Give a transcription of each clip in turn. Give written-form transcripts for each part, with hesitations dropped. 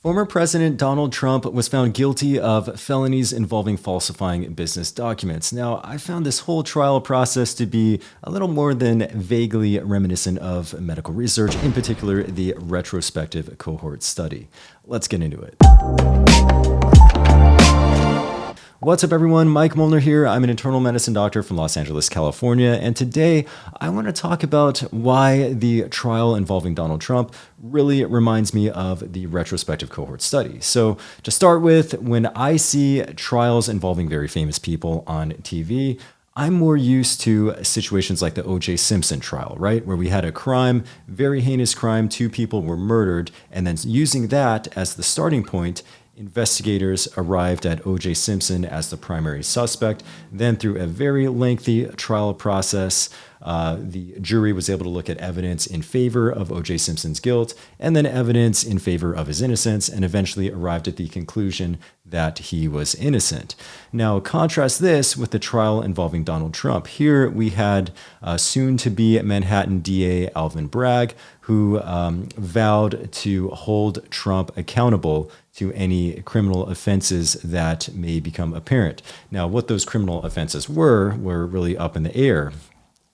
Former President Donald Trump was found guilty of felonies involving falsifying business documents. Now, I found this whole trial process to be a little more than vaguely reminiscent of medical research, in particular the retrospective cohort study. Let's get into it. What's up, everyone? Mike Muellner here. I'm an internal medicine doctor from Los Angeles, California, and today I want to talk about why the trial involving Donald Trump really reminds me of the retrospective cohort study. So to start with, when I see trials involving very famous people on TV, I'm more used to situations like the O.J. Simpson trial, right? Where we had a crime, very heinous crime, 2 people were murdered, and then using that as the starting point, investigators arrived at O.J. Simpson as the primary suspect. Then through a very lengthy trial process, the jury was able to look at evidence in favor of O.J. Simpson's guilt and then evidence in favor of his innocence, and eventually arrived at the conclusion that he was innocent. Now, contrast this with the trial involving Donald Trump. Here we had soon-to-be Manhattan DA Alvin Bragg, who vowed to hold Trump accountable to any criminal offenses that may become apparent. Now, what those criminal offenses were really up in the air.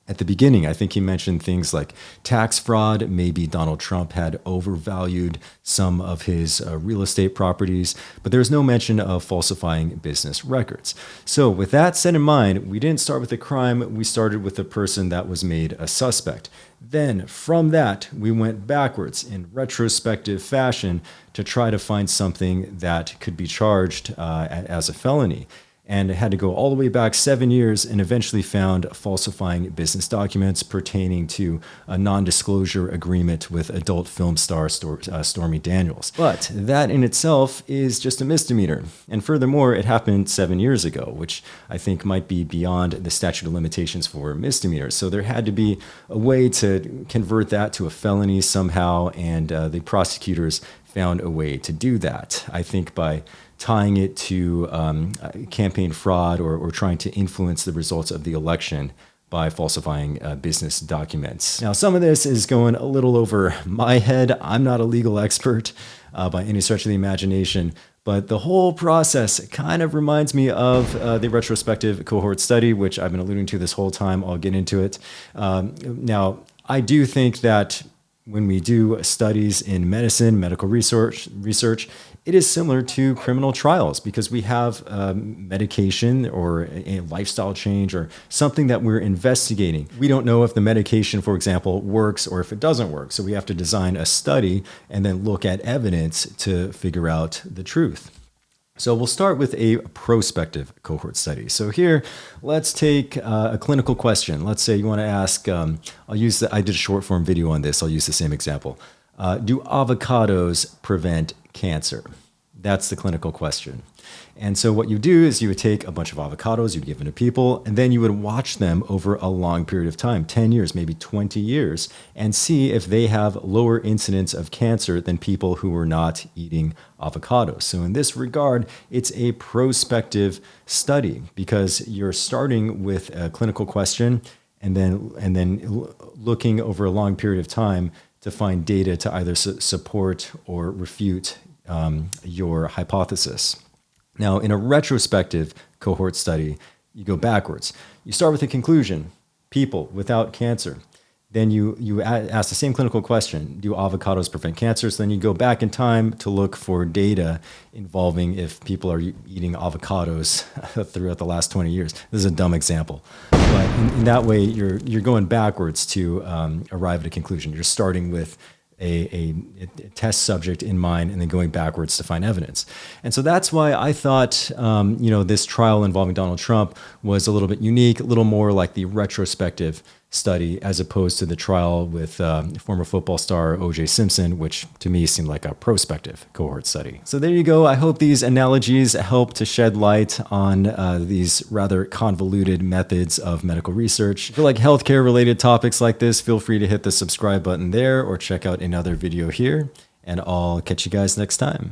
At the beginning, I think he mentioned things like tax fraud. Maybe Donald Trump had overvalued some of his real estate properties, but there's no mention of falsifying business records. So with that set in mind, we didn't start with a crime. We started with a person that was made a suspect. Then from that, we went backwards in retrospective fashion to try to find something that could be charged as a felony. And had to go all the way back 7 years and eventually found falsifying business documents pertaining to a non-disclosure agreement with adult film star Stormy Daniels. But that in itself is just a misdemeanor. And furthermore, it happened 7 years ago, which I think might be beyond the statute of limitations for misdemeanors. So there had to be a way to convert that to a felony somehow, and the prosecutors found a way to do that. I think by tying it to campaign fraud or trying to influence the results of the election by falsifying business documents. Now, some of this is going a little over my head. I'm not a legal expert by any stretch of the imagination, but the whole process kind of reminds me of the retrospective cohort study, which I've been alluding to this whole time. I'll get into it. Now, I do think that when we do studies in medicine, medical research, it is similar to criminal trials because we have medication or a lifestyle change or something that we're investigating. We don't know if the medication, for example, works or if it doesn't work. So we have to design a study and then look at evidence to figure out the truth. So we'll start with a prospective cohort study. So here, let's take a clinical question. Let's say you want to ask, I did a short form video on this. I'll use the same example. Do avocados prevent cancer? That's the clinical question. And so what you do is you would take a bunch of avocados, you'd give them to people, and then you would watch them over a long period of time, 10 years, maybe 20 years, and see if they have lower incidence of cancer than people who were not eating avocados. So in this regard, it's a prospective study because you're starting with a clinical question and then looking over a long period of time to find data to either support or refute your hypothesis. Now, in a retrospective cohort study, you go backwards. You start with a conclusion, people without cancer. Then you ask the same clinical question, do avocados prevent cancer? So then you go back in time to look for data involving if people are eating avocados throughout the last 20 years. This is a dumb example. But in that way, you're going backwards to arrive at a conclusion. You're starting with a test subject in mind and then going backwards to find evidence. And so that's why I thought, this trial involving Donald Trump was a little bit unique, a little more like the retrospective study as opposed to the trial with former football star O.J. Simpson, which to me seemed like a prospective cohort study. So there you go. I hope these analogies help to shed light on these rather convoluted methods of medical research. If you like healthcare related topics like this, feel free to hit the subscribe button there or check out another video here, and I'll catch you guys next time.